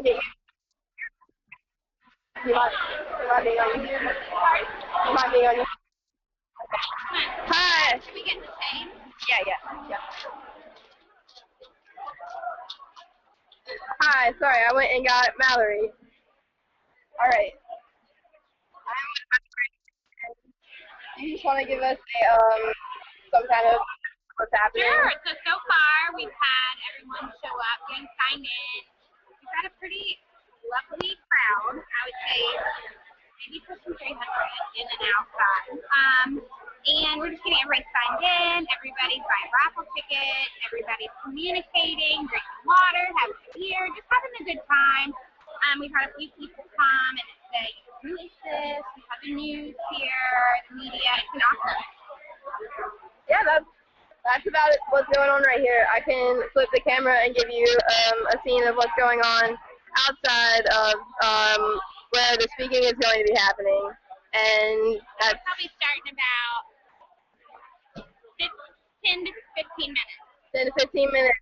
Okay, you mind being on YouTube? You mind being on YouTube? Hi. Should we get the same? Yeah. Hi, sorry, I went and got Mallory. Alright. Do you just want to give us some kind of what's happening? Sure. So far, we've had everyone show up, getting signed in. We've got a pretty lovely crowd. I would say maybe pushing 300 in and outside. And we're just getting everybody signed in. Everybody's buying raffle tickets. Everybody's communicating, drinking water, having a beer, just having a good time. We've had a few people come and say, who is this? We have the news here, the media. It's been awesome. Yeah, that's about it, what's going on right here. I can flip the camera and give you a scene of what's going on outside of where the speaking is going to be happening. And that's probably starting about 10 to 15 minutes. 10 to 15 minutes.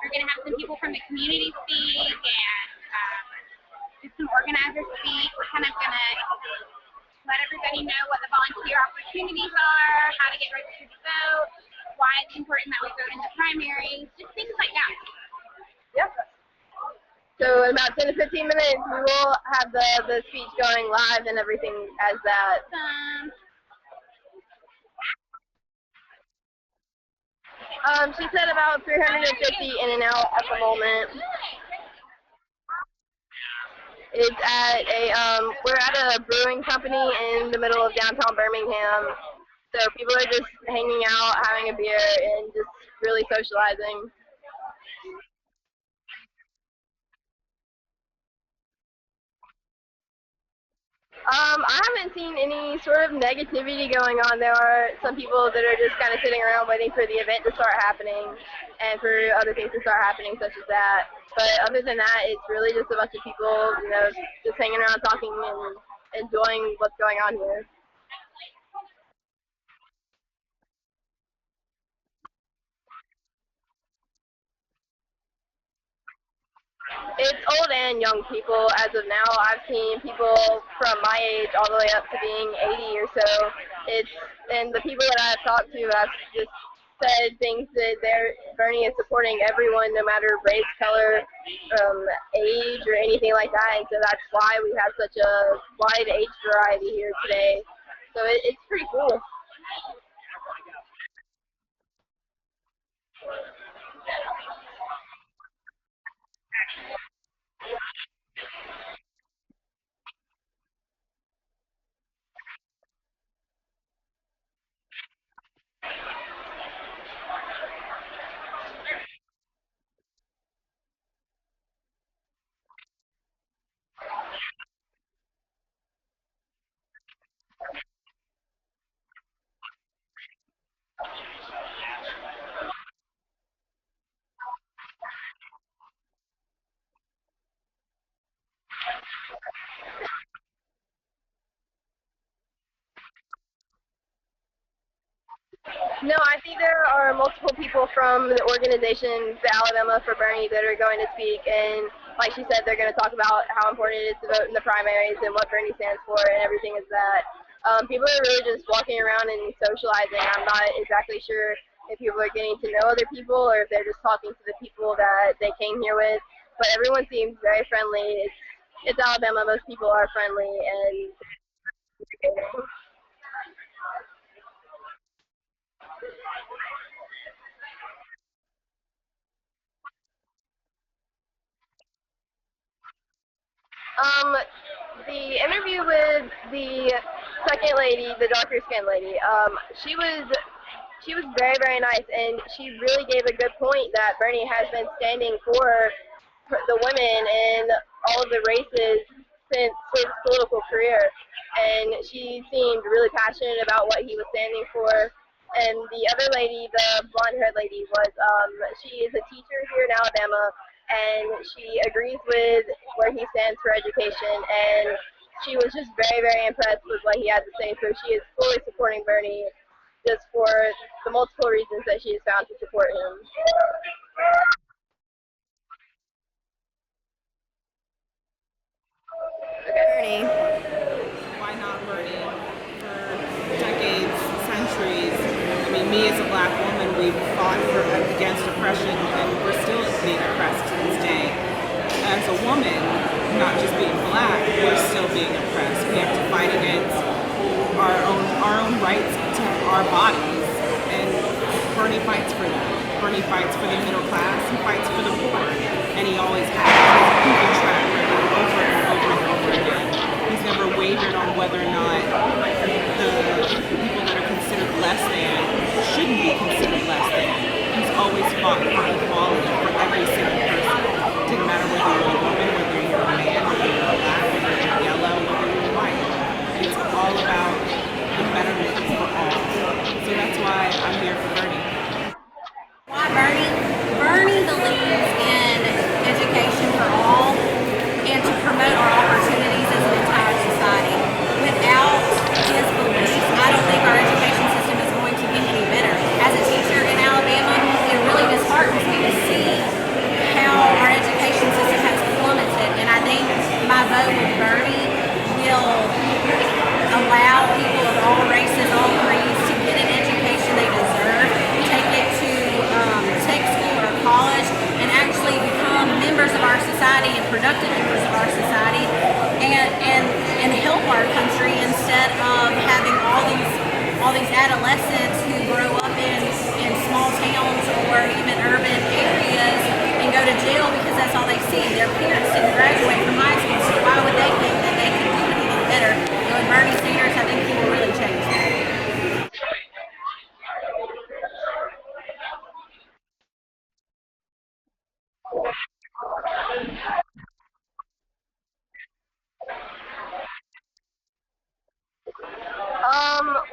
We're going to have some people from the community speak and just some organizers speak. We're kind of going to let everybody know what the volunteer opportunities are, how to get registered to vote, why it's important that we vote in the primaries, just things like that. Yep. So in about 10 to 15 minutes, we will have the speech going live and everything as that. She said about 350 in and out at the moment. It's at we're at a brewing company in the middle of downtown Birmingham. So people are just hanging out, having a beer, and just really socializing. I haven't seen any sort of negativity going on. There are some people that are just kind of sitting around waiting for the event to start happening and for other things to start happening, such as that. But other than that, it's really just a bunch of people, just hanging around talking and enjoying what's going on here. It's old and young people as of now. I've seen people from my age all the way up to being 80 or so. And the people that I've talked to have just said things that Bernie is supporting everyone, no matter race, color, age, or anything like that. And so that's why we have such a wide age variety here today. So it's pretty cool. No, I think there are multiple people from the organization, the Alabama for Bernie, that are going to speak, and like she said, they're going to talk about how important it is to vote in the primaries and what Bernie stands for and everything is that. People are really just walking around and socializing. I'm not exactly sure if people are getting to know other people or if they're just talking to the people that they came here with, but everyone seems very friendly. It's Alabama. Most people are friendly and the interview with the second lady, the darker skinned lady, she was very, very nice, and she really gave a good point that Bernie has been standing for the women in all of the races since his political career, and she seemed really passionate about what he was standing for. And the other lady, the blonde-haired lady, she is a teacher here in Alabama, and she agrees with where he stands for education, and she was just very, very impressed with what he had to say, so she is fully supporting Bernie just for the multiple reasons that she has found to support him. Bernie. Why not Bernie? For decades, centuries. I mean, me as a black woman, we've fought against oppression, and we're still being oppressed to this day. As a woman, not just being black, we're still being oppressed. We have to fight against our own rights to our bodies, and Bernie fights for that. Bernie fights for the middle class. He fights for the poor, and he always has. He's proven track record over and over and over again. He's never wavered on whether or not the people that are considered less than shouldn't be considered less than. He's always fought for equality for every single person. It didn't matter whether you're a woman, whether you're a man, whether you're black, whether you're yellow, whether you're white. It's all about the betterment for all. So that's why I'm here for Bernie. Why Bernie? Bernie believes in education for all and to promote our opportunities as an entire society. Without his beliefs, I don't think our education system is going to get any better. As a teacher in Alabama, it really disheartens me to see how our education system has plummeted, and I think my vote with Bernie will allow people of all races, all creeds to get an education they deserve, take school or college, and actually become members of our society and productive members of our society, and help our country instead of having all these adolescents who grow up in small towns or even urban areas and go to jail because that's all they see. Their parents didn't graduate from high school, so why would they think that they can do anything better? With Bernie Sanders, I think he will really change that.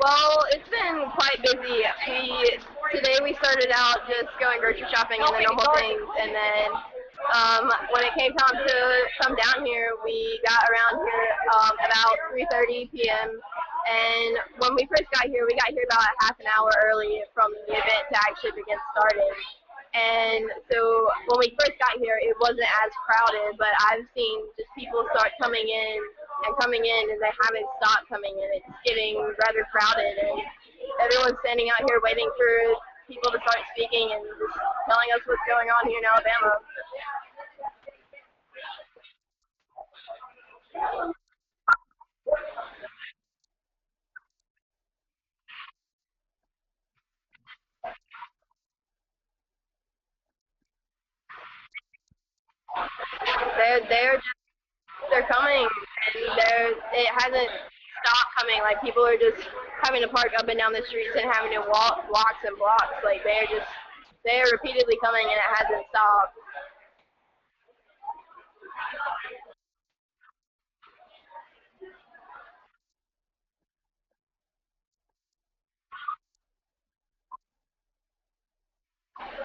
Well, it's been quite busy. Today we started out just going grocery shopping and the normal things, and then when it came time to come down here, we got around here about 3:30 p.m. And when we first got here about half an hour early from the event to actually begin starting. And so when we first got here, it wasn't as crowded, but I've seen just people start coming in, and they haven't stopped coming in. It's getting rather crowded, and everyone's standing out here waiting for people to start speaking and just telling us what's going on here in Alabama. They're coming, and it hasn't stopped coming. Like, people are just having to park up and down the streets and having to walk blocks and blocks. Like, they're repeatedly coming, and it hasn't stopped.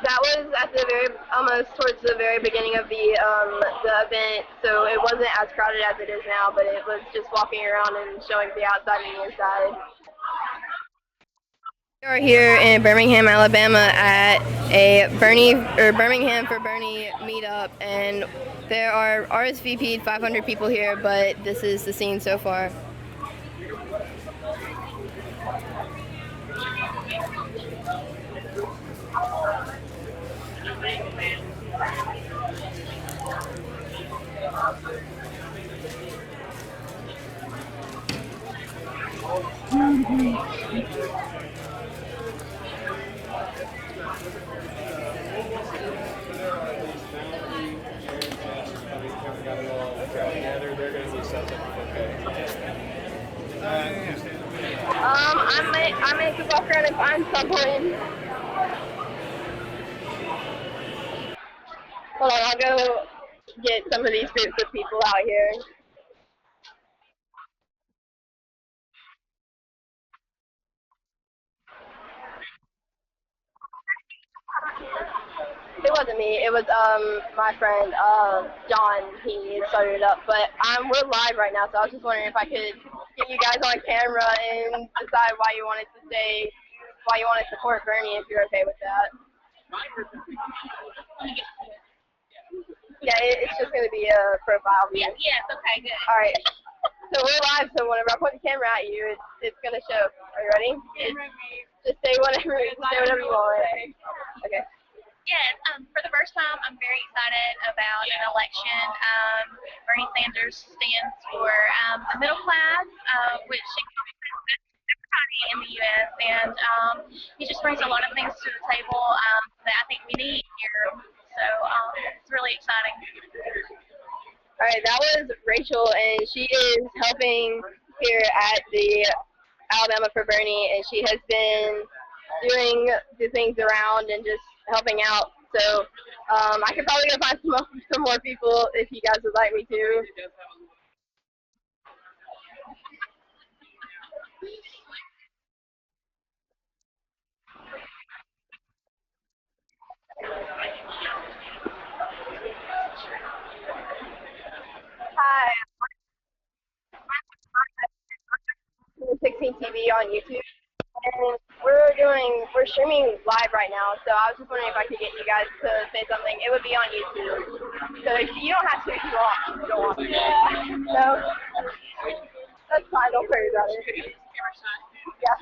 That was at the almost towards the very beginning of the event, so it wasn't as crowded as it is now, but it was just walking around and showing the outside and the inside. We are here in Birmingham, Alabama at a Birmingham for Bernie meetup, and there are RSVP'd 500 people here, but this is the scene so far. I may walk around and find someone. Hold on, I'll go get some of these groups of people out here. It wasn't me. It was my friend John. He started it up, but we're live right now, so I was just wondering if I could get you guys on camera and decide why you wanted to support Bernie, if you're okay with that. Yeah, it's just going to be a profile view. Yes, okay, good. All right. So we're live, so whenever I point the camera at you, it's going to show. Are you ready? Just say whatever you want. Okay. Yes, for the first time, I'm very excited about an election. Bernie Sanders stands for the middle class, which includes everybody in the U.S., and he just brings a lot of things to the table that I think we need here. So it's really exciting. All right, that was Rachel, and she is helping here at the Alabama for Bernie, and she has been doing the things around and just helping out. So I could probably go find some more people if you guys would like me to. Hi, 16 TV on YouTube. And we're streaming live right now, so I was just wondering if I could get you guys to say something. It would be on YouTube. So you don't have to if you want. You don't want to. No? That's fine, don't worry about it. Yeah.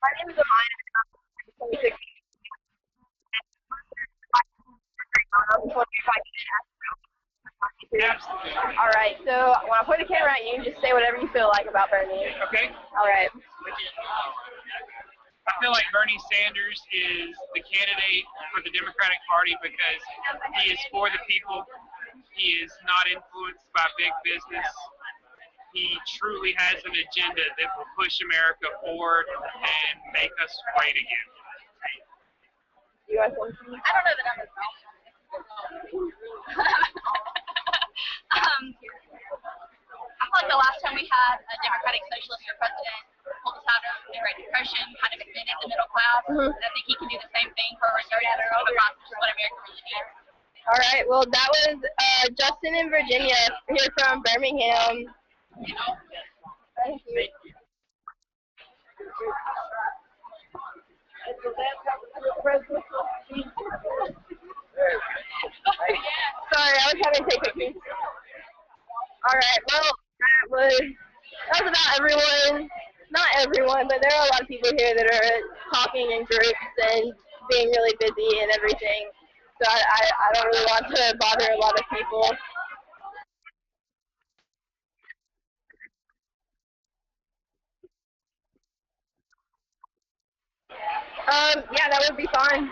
My name is Amaya. I'm 26. I was wondering if I could ask you. All right, so when I point the camera at you, just say whatever you feel like about Bernie. Okay. All right. I feel like Bernie Sanders is the candidate for the Democratic Party because he is for the people. He is not influenced by big business. He truly has an agenda that will push America forward and make us great again. You guys want to? I don't know the numbers. I feel like the last time we had a Democratic Socialist for president pulled us out of the Great Depression, kind of extended the middle class. Mhm. I think he can do the same thing for restoring the middle class, which is what America really needs. All right. Well, that was Justin in Virginia here from Birmingham. Thank you. Sorry, I was having to take pictures. All right. Well, that was about everyone. Not everyone, but there are a lot of people here that are talking in groups and being really busy and everything. So I don't really want to bother a lot of people. Yeah, that would be fine.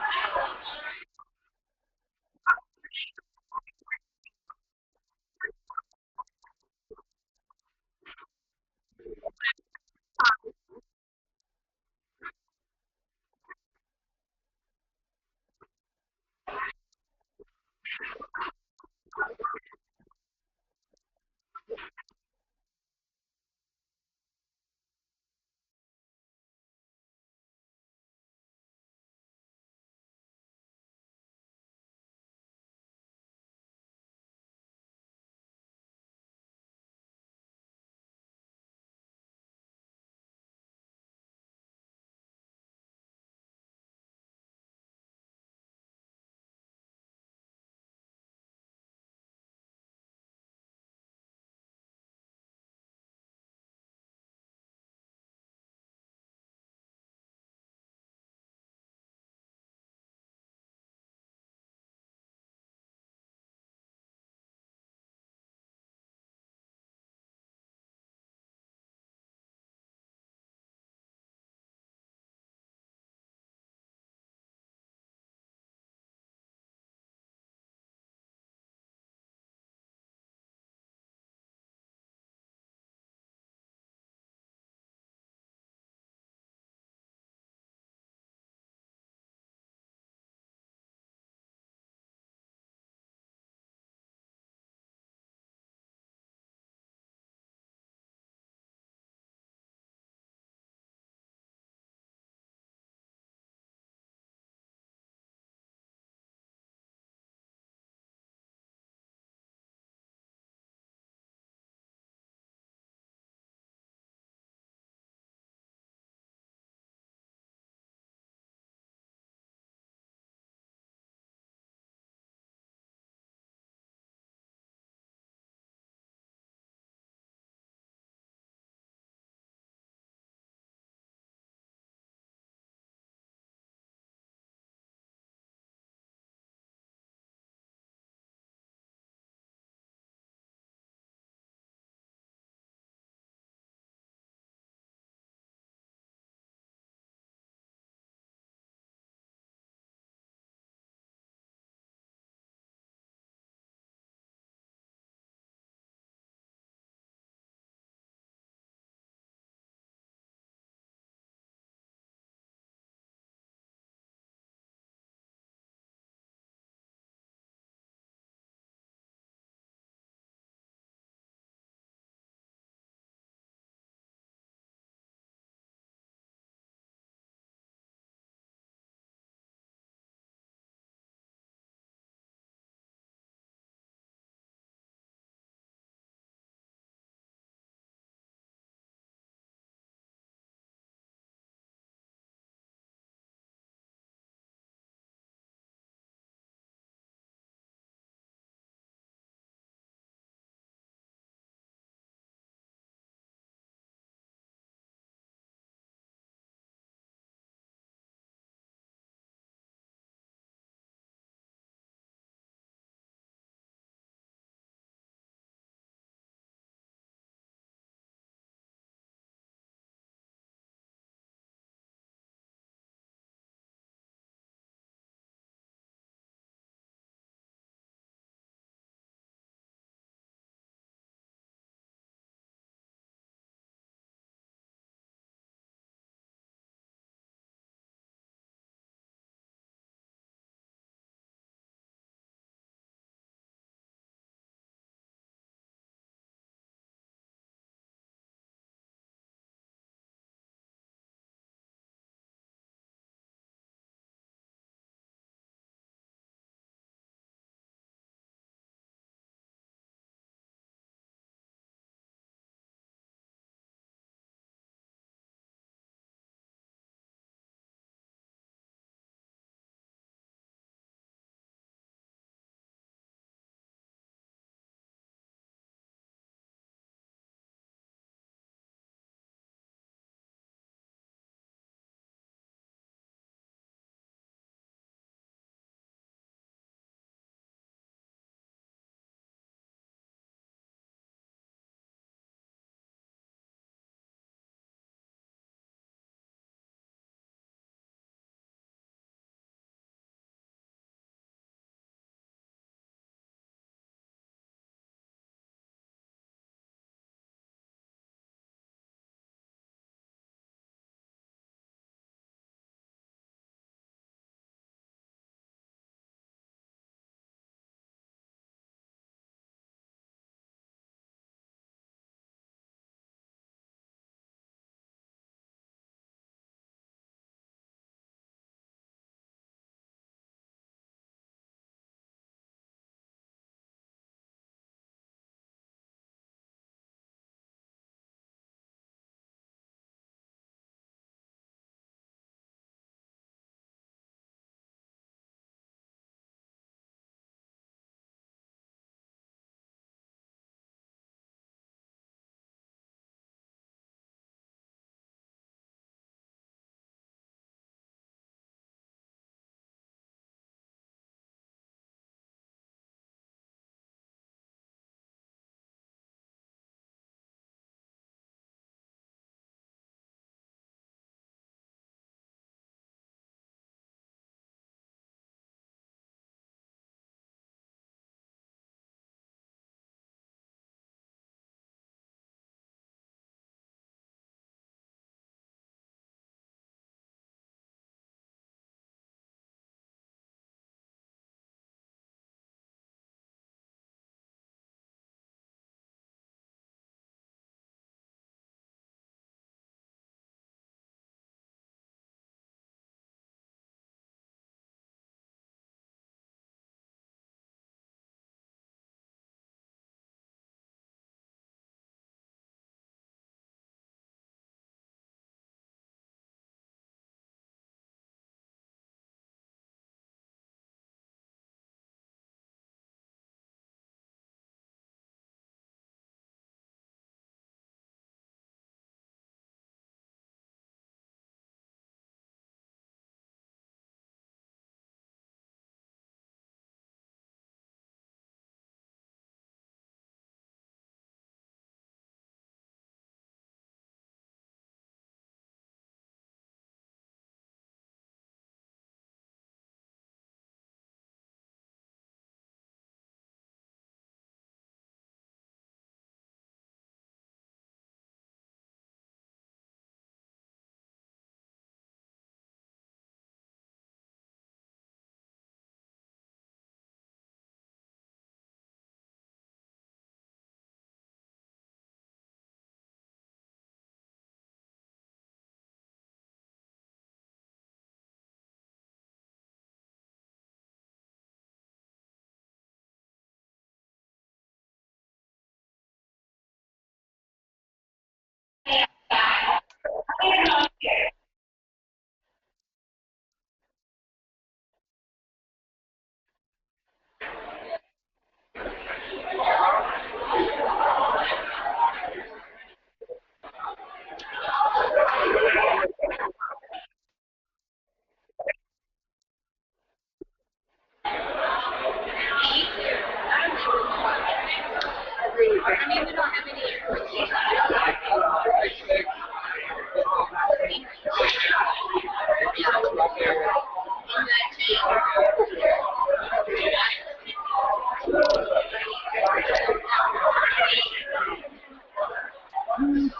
That'd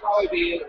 probably be it.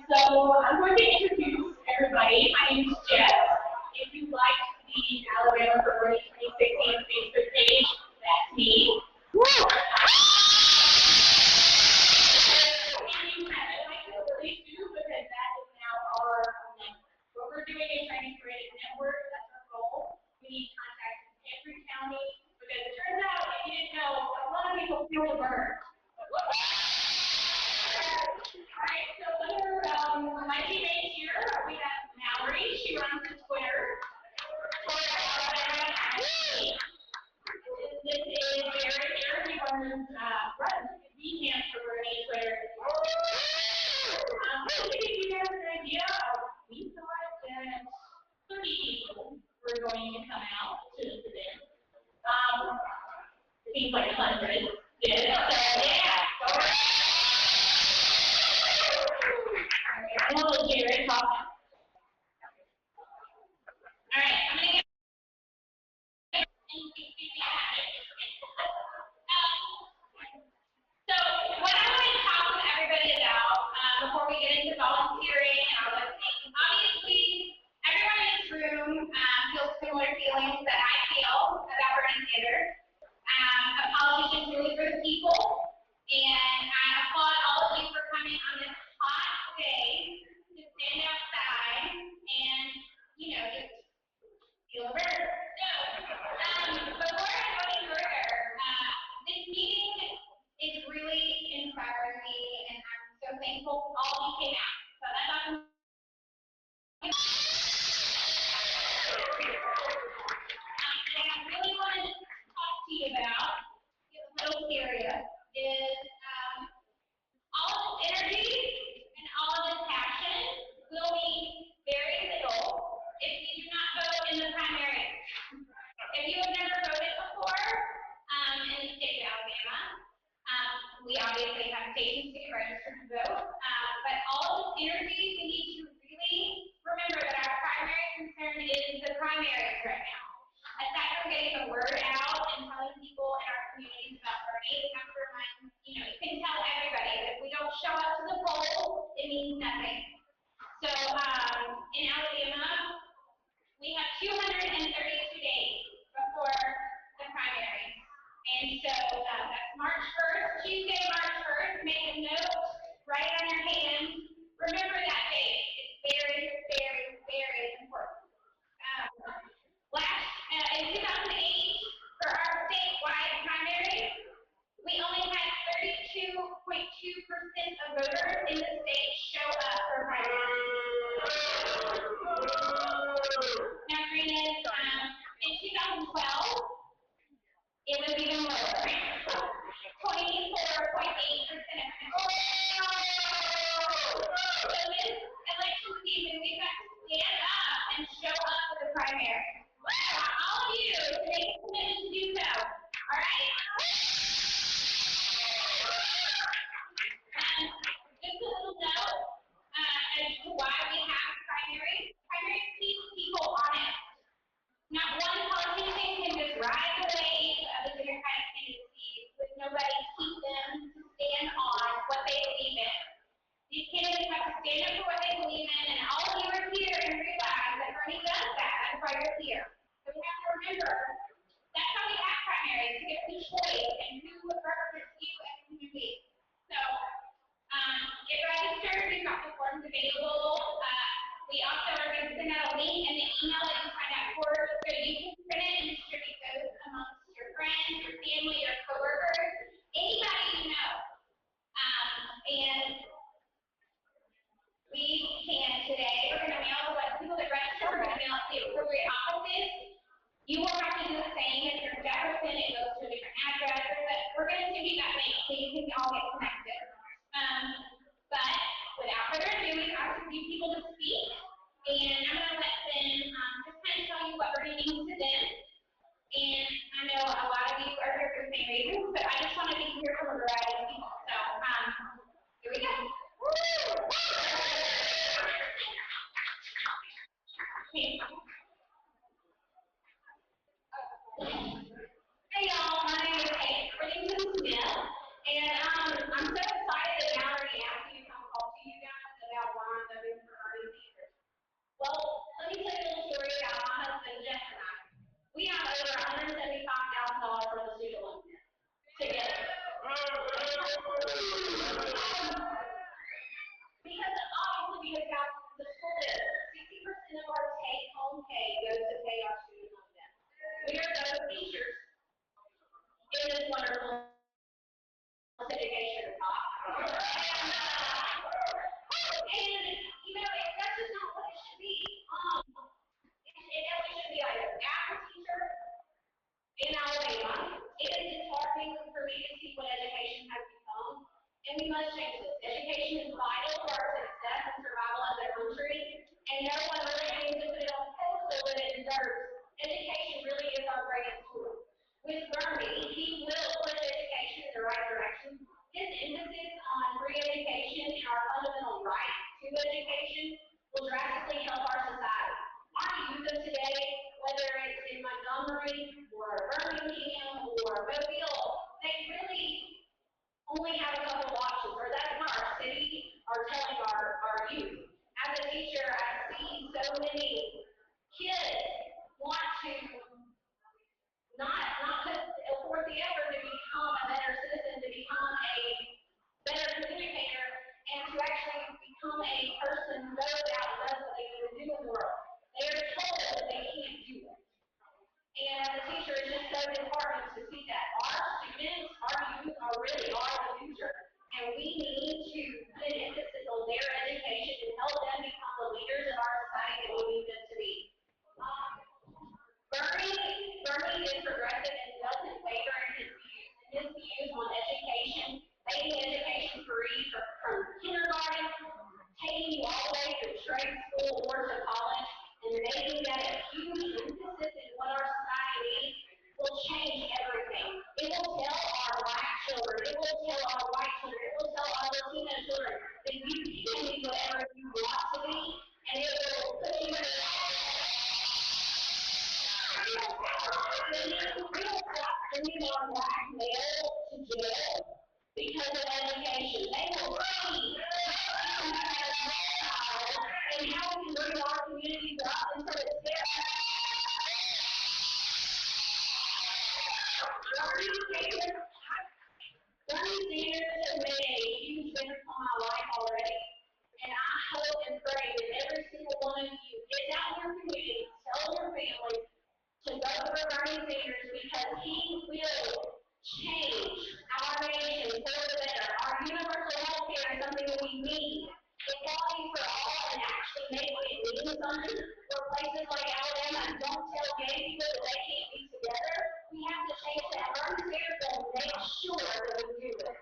So I'm going to introduce everybody. My name is Jess. If you'd like the Alabama for Bernie 2016 Facebook page, that's me. And you have it. I can really do because that is now our what we're doing is trying to create a network. That's our goal. We need contacts in every county because it turns out, if you didn't know, a lot of people feel the burn. Alright, so under my teammate here, we have Mallory. She runs the Twitter. This is Barrett here. He runs Birmingham for Bernie Twitter. To give you guys an idea, we thought that 30 people were going to come out to this event. Seems like 100 did. So yeah. Hello, Jared. All right, I'm going to get so what I want to talk with everybody about before we get into volunteering and all those things, obviously everyone in this room feels similar feelings that I feel about Bernie Sanders. A politician's really for the people, and I applaud all of you for coming on this hot day to stand outside and, you know, just feel the burn. So, before I go any further, this meeting is really inspiring me, and I'm so thankful all of you came out. So that's awesome. What I really wanted to talk to you about, get a little serious, is all of this energy and all of this passion will mean very little if you do not vote in the primary. If you have never voted before in the state of Alabama, we obviously have stations to get registered to vote, but all of this energy, we need to really remember that our primary concern is the primaries right now. Aside from getting the word out and telling people in our communities about Bernie, we have to remind, you can tell everybody that if we don't show up to the polls, it means nothing. So in Alabama, we have 232 days before the primary. And so that's March 1st, Tuesday, March 1st. Make a note, write it on your hand. Remember that date. It's very, very, very important. In 2008, for our statewide primary, we only had 32.2% of voters in the state show up for primary. Now, granted, in 2012, it was even lower, 24.8%. available. We also are going to send out a link in the email that you sign up for, so you can print it and distribute those amongst your friends, your family, your coworkers, anybody you know. And we can today, we're going to mail what people that register, we're going to mail it to the appropriate offices. You will have to do the same if you're in Jefferson, it goes to a different address, but we're going to send you that link so you can all get connected. But without further ado, we have a few people to speak, and I'm going to let them just kind of tell you what Bernie means to them. And I know a lot of you are here for the same reasons, but I just wanted to hear from a variety of people. So, here we go. Okay. Hey y'all, my name is Kate Bridington Smith, and I'm so excited that Mallory asked me to come talk to you guys about why I'm voting for Bernie Sanders. Well, let me tell you a little story about my husband, Jeff, and I. We have over $175,000 worth of student loan debt together. Because obviously, because the school district, 60% of our take-home pay goes to pay our student loan debt. We are those teachers in this wonderful education talk. And you know, that's just not what it should be. It definitely should be like a math teacher in Alabama. It is disheartening for me to see what education has become, and we must change this. Education is vital for our success and survival as a country, and no one really needs to put it on the pedestal that it deserves. Education really is our greatest tool. With Bernie, he will push education in the right direction. His emphasis on free education and our fundamental right to education will drastically help our society. Our youth of today, whether it's in Montgomery or Birmingham or Mobile, they really only have a couple of options, or that's what our city are telling our youth. As a teacher, I see so many kids want to not put forth the effort to become a better citizen, to become a better communicator, and to actually become a person who goes out and does what they need to do in the world. They are told that they can't do it. And as a teacher, it's just so disheartening to see that our students, our youth, really are the future. And we need to put an emphasis on their education and help them become the leaders of our society that we need them to be. Bernie is progressive and doesn't waver in his views on education, making education free from kindergarten, taking you all the way to trade school or to college, and making that a huge emphasis in what our society needs will change everything. It will tell our black children, it will tell our white children, it will tell our Latino children that you can be whatever you want to be, and it will put you in a sending our black male to jail because of education. They will see and how we can bring our communities up and so it's there. Bernie Sanders has made a huge difference on my life already, and I hope and pray that every single one of you get out in your community, tell your family to vote for Bernie Sanders because he will change our nation for the better. Our universal health care is something that we need. Equality for all and actually make it mean something. For places like Alabama don't tell gay people that they can't be together, we have to change that. Bernie Sanders will make sure that we do it.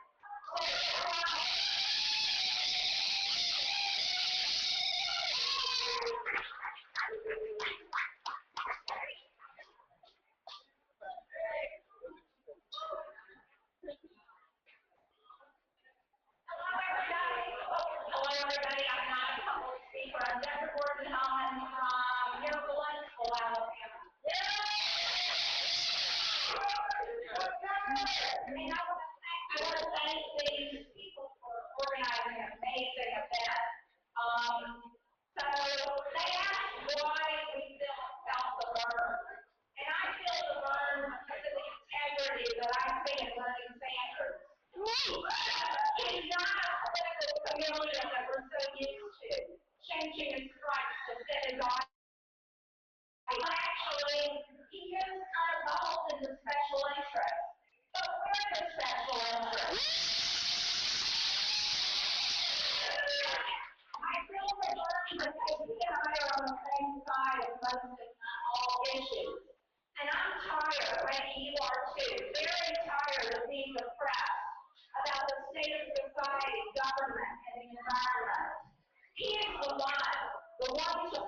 Hello, everybody. I'm not a public speaker. I'm Deborah Gordon Holland from Miracle School, Alabama. And I want to thank these people for organizing an amazing event. So they asked why we felt the burn. And I feel the burn because of the integrity that I see in Bernie Sanders. It's not a political chameleon that we're so used to.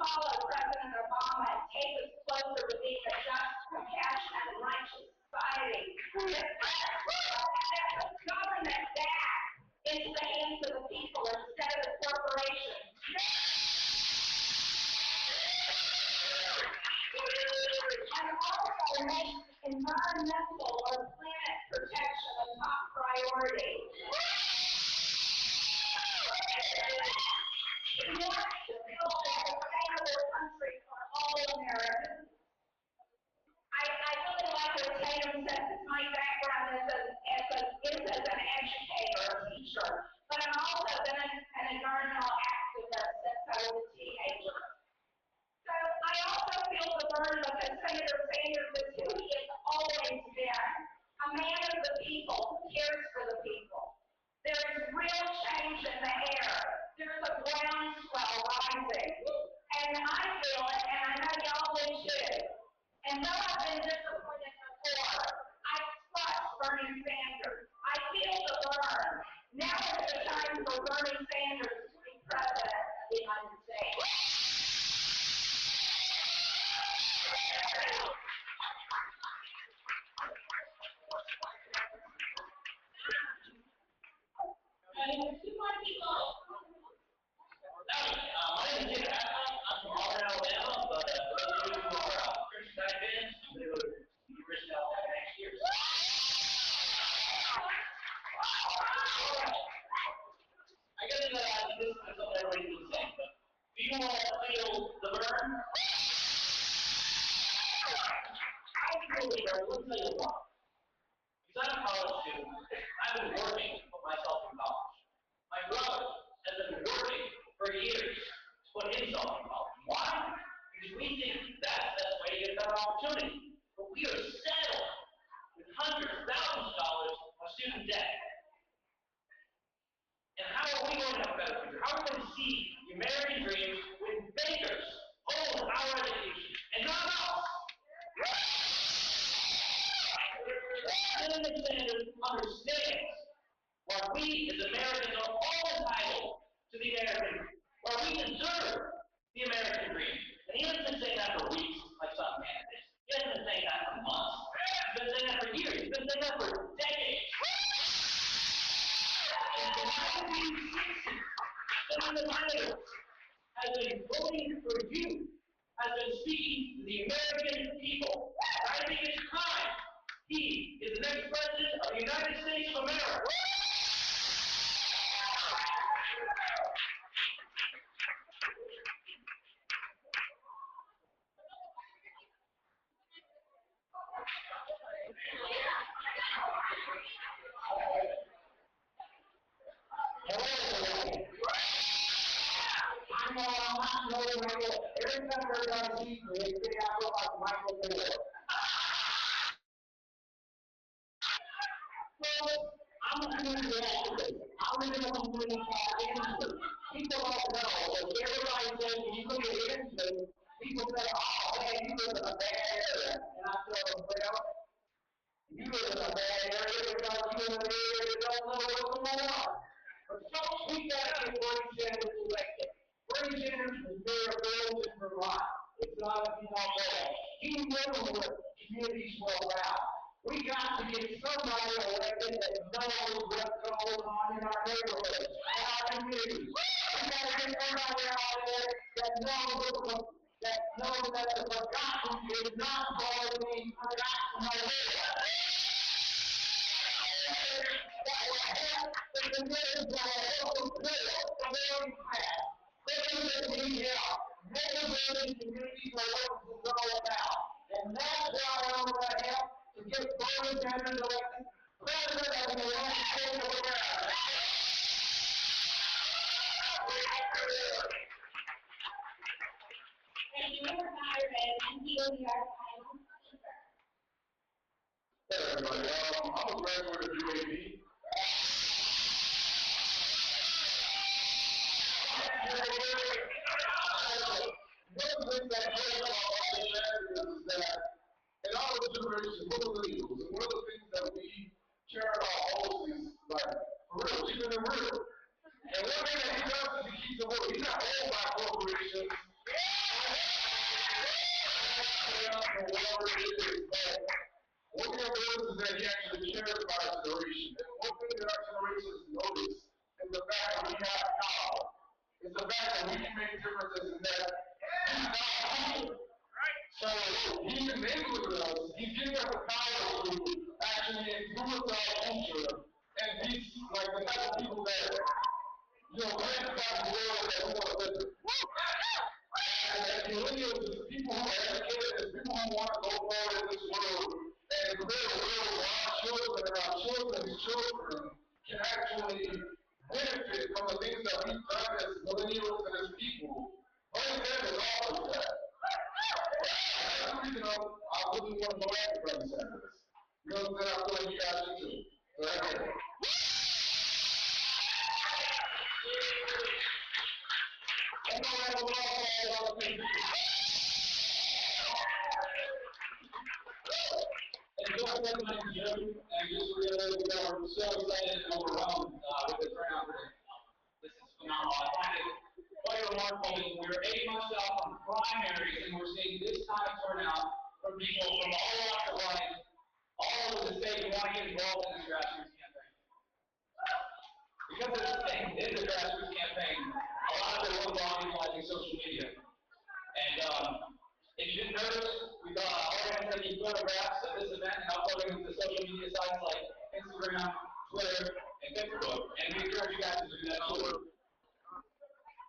follow President Obama and take us closer to being a just, compassionate, and righteous society. That puts government back into the hands of the people instead of the corporations. And also make environmental or planet protection a top priority. We want to build a sustainable country for all Americans. I really like what Tatum said, because my background is as an educator, a teacher, but I've also been an environmental activist since I was a teenager. So I also feel the burden because Senator Sanders is who he has always been, a man of the people who cares for the people. There is real change in the air. There's a groundswell rising. And I feel it, and I know y'all do too. And though I've been disappointed before, I trust Bernie Sanders. I feel the burn. Now is the time for Bernie Sanders to be president of the United States. Two more people. My name is Jim. I'm from Auburn, Alabama, but those of you who are Christian fans, we go to University of Alabama next year. I guess this is something everybody needs to say, but do you want to feel the burn? I feel the burn. Let me tell you why. Because I'm a college student, I've been working to put myself in college. My brother has been working for years to put himself in college. Why? Because we think that's the best way to get a better opportunity. But we are settled with hundreds of thousands of dollars of student debt. And how are we going to have a better future? How are we going to see the American dream when bankers own our education and not us? Senator Sanders understands why we as Americans are all entitled to the American dream, why we deserve the American dream. And he hasn't been saying that for weeks, like some candidates. He hasn't been saying that for months. He's been saying that for years. He's been saying that for decades. In the 1960s, Senator Sanders has been voting for you, has been speaking to the American people. I think it's time he is the next president of the United States of America. I'm not knowing Michael. Every time I see you, they say I look like Michael Moore. So, I'm going to do that. I'm going to do people don't know. Everybody says, when you look at history, people say, oh, man, you live in a bad area. And I tell them, well, you live in a bad area because you live in an area that don't know what's going on. But folks, we got to get Bernie Sanders elected. Bernie Sanders is mayor of Burlington, Vermont. It's not a know. He knows what communities will allow. We got to get somebody elected that knows what's going on in our neighborhoods, in our communities. We got to get somebody out there that knows that the forgotten is not going to be forgotten no more. That will help the communities that are open to the very past. Things that need help. Neighborhoods and communities are what it's all about. And that's why I'm going to help to get Bernie Sanders elected president of the United States of America. And you were hired and he will be our final speaker. Hey everybody, I'm a graduate of UAB. One of the things that I know about Bernie Sanders is that in our generation, we're millennials, and one of the things that we care about most is like real, keeping it real. And one thing that he does is he keeps it real. He's not owned by corporations. or whatever it is, but one thing I've noticed is that he actually cares about his generation. And one thing that our generation has noticed is the fact that we have power. Is the fact that we can make differences in that he's not here. So he's enabling us, he's giving us the power to actually influence our culture and be like the type of people that, live that world that we want to live in. And millennials is people who are educated, is people who want to go forward in this world and live a world where our children and our children's children can actually benefit from the things that we've done as millennials and as people. Only them is all of that. That's the reason I really want to go after Bernie Sanders. Then I feel like you guys should too. Right here. And no matter what all things. And just like my Jim, and just realize we are so excited and overwhelmed with the turnout today. This is phenomenal. I find it quite remarkable that we're 8 months out from primaries and we're seeing this kind of turnout from people from all walks of life, all over the state who want to get involved in this grassroots campaign. Because this thing is a grassroots campaign, a lot of it was on utilizing social media. And if you didn't notice, we've already taken photographs of this event and uploading them to social media sites like Instagram, Twitter, and Facebook. And we encourage you guys to do that too.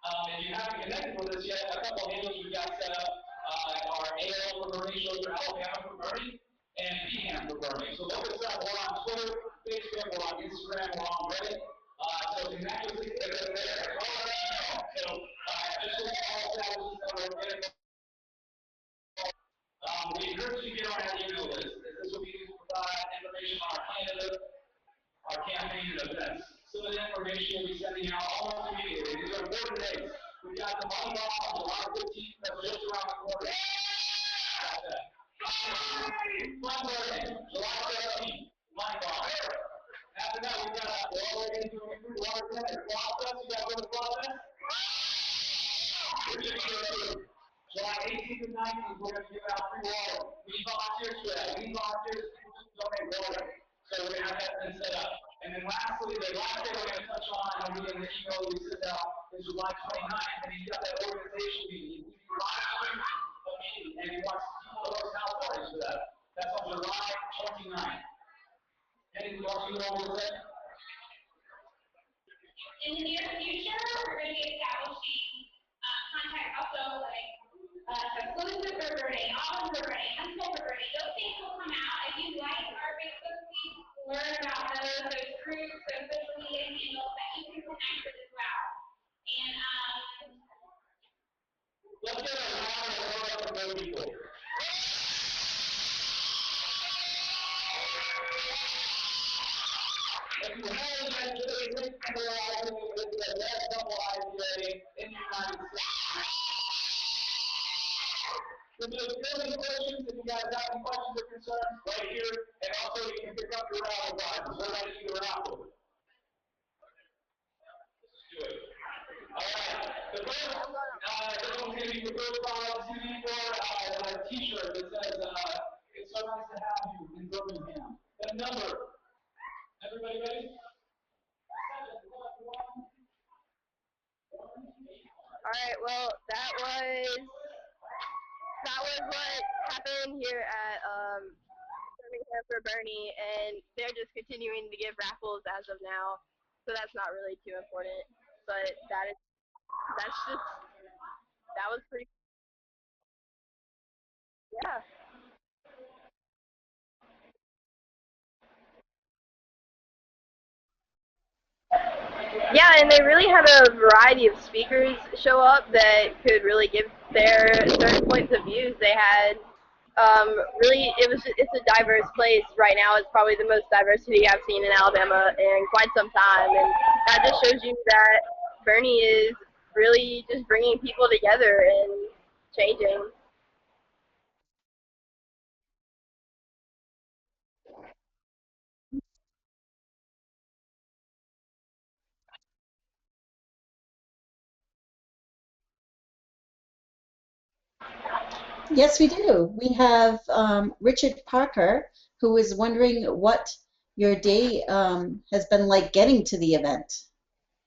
If you haven't connected with us yet, a couple of handles we've got set up are AL for Bernie, Shows for Alabama for Bernie, and PHAM for Bernie. So look us up. We're on Twitter, Facebook, we're on Instagram, we're on Reddit. So connect with us there. So just look at all establishments that we're getting. We encourage you to get on our email list. This will be used to provide information on our candidates, our campaign and events. Some of the information we'll be sending out almost immediately. These are important dates. We've got the money off on July 15th, that's just around the corner. Fun Thursday, July 17th, money off. After that, we've got we're already into a free water center process. You guys know the process? We're just going to July 18th and 19th, we're going to give out free water. We need volunteers for that. We need volunteers to donate water. So we're going to have that thing set up. And then lastly, the last thing we're going to touch on, and we in the email we sent out, is July 29th, and he's got that organization meeting. We live stream a meeting, and he wants people to host house parties for that. That's on July 29th. Anything else you want to say? In the near future, we're going to be establishing contact also like exclusive for Bernie, all for Bernie, until for Bernie. Those things will come out. If you like our Facebook page, learn about those groups, those social media handles that you can connect with as well. And let's get a round of applause for those people. If you haven't been to the link for the last couple IPA in the United States. So just fill in questions if you guys have any questions or concerns right here, and also you can pick up your raffle prizes. We're ready to do a raffle. Let's do it. All right. The first, this one's going to be the first prize CD for a T-shirt that says, "It's so nice to have you in Birmingham." The number. Everybody ready? All right, well, that was what happened here at Birmingham for Bernie, and they're just continuing to give raffles as of now, so that's not really too important. But that was pretty. Yeah. Yeah, and they really had a variety of speakers show up that could really give their certain points of views. They had really, it's a diverse place right now. It's probably the most diversity I've seen in Alabama in quite some time, and that just shows you that Bernie is really just bringing people together and changing. Yes, we do. We have Richard Parker, who is wondering what your day has been like getting to the event.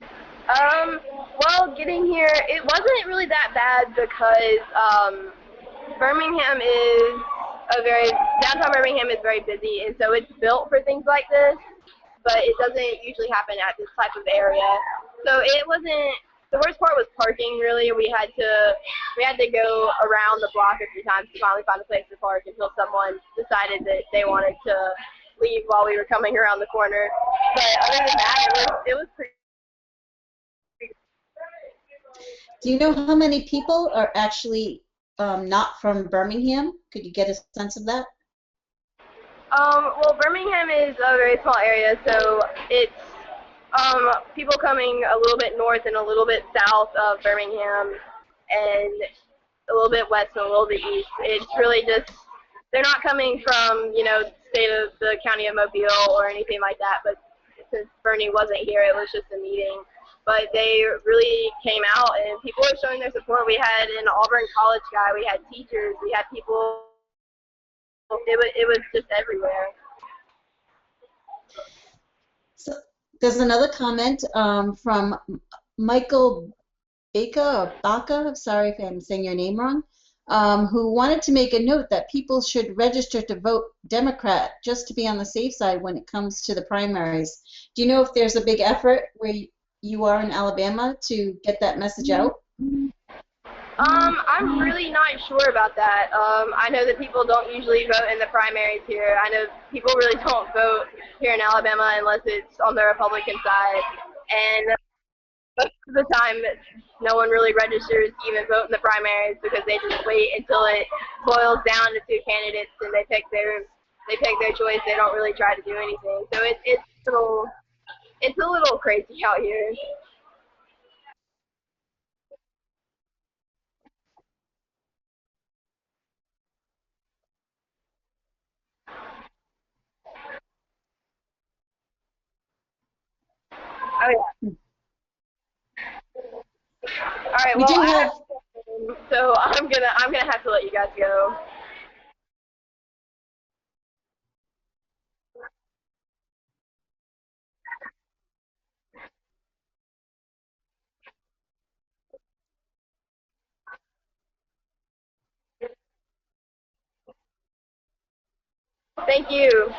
Um, well, getting here, it wasn't really that bad because Birmingham is downtown Birmingham is very busy, and so it's built for things like this, but it doesn't usually happen at this type of area. So it wasn't, the worst part was parking really. We had to go around the block a few times to finally find a place to park until someone decided that they wanted to leave while we were coming around the corner. But other than that, it was pretty. Do you know how many people are actually not from Birmingham? Could you get a sense of that? Well, Birmingham is a very small area, so it's people coming a little bit north and a little bit south of Birmingham, and a little bit west and a little bit east. It's really just they're not coming from state of the county of Mobile or anything like that. But since Bernie wasn't here, it was just a meeting. But they really came out, and people were showing their support. We had an Auburn College guy, we had teachers, we had people. It was just everywhere. So there's another comment from Michael Baca, sorry if I'm saying your name wrong, who wanted to make a note that people should register to vote Democrat just to be on the safe side when it comes to the primaries. Do you know if there's a big effort where you are in Alabama to get that message out? I'm really not sure about that. I know that people don't usually vote in the primaries here. I know people really don't vote here in Alabama unless it's on the Republican side. And most of the time, no one really registers to even vote in the primaries because they just wait until it boils down to two candidates and they pick their choice. They don't really try to do anything. So it's a little crazy out here. Oh yeah. All right. We Well, do I have have, so I'm gonna have to let you guys go. Thank you.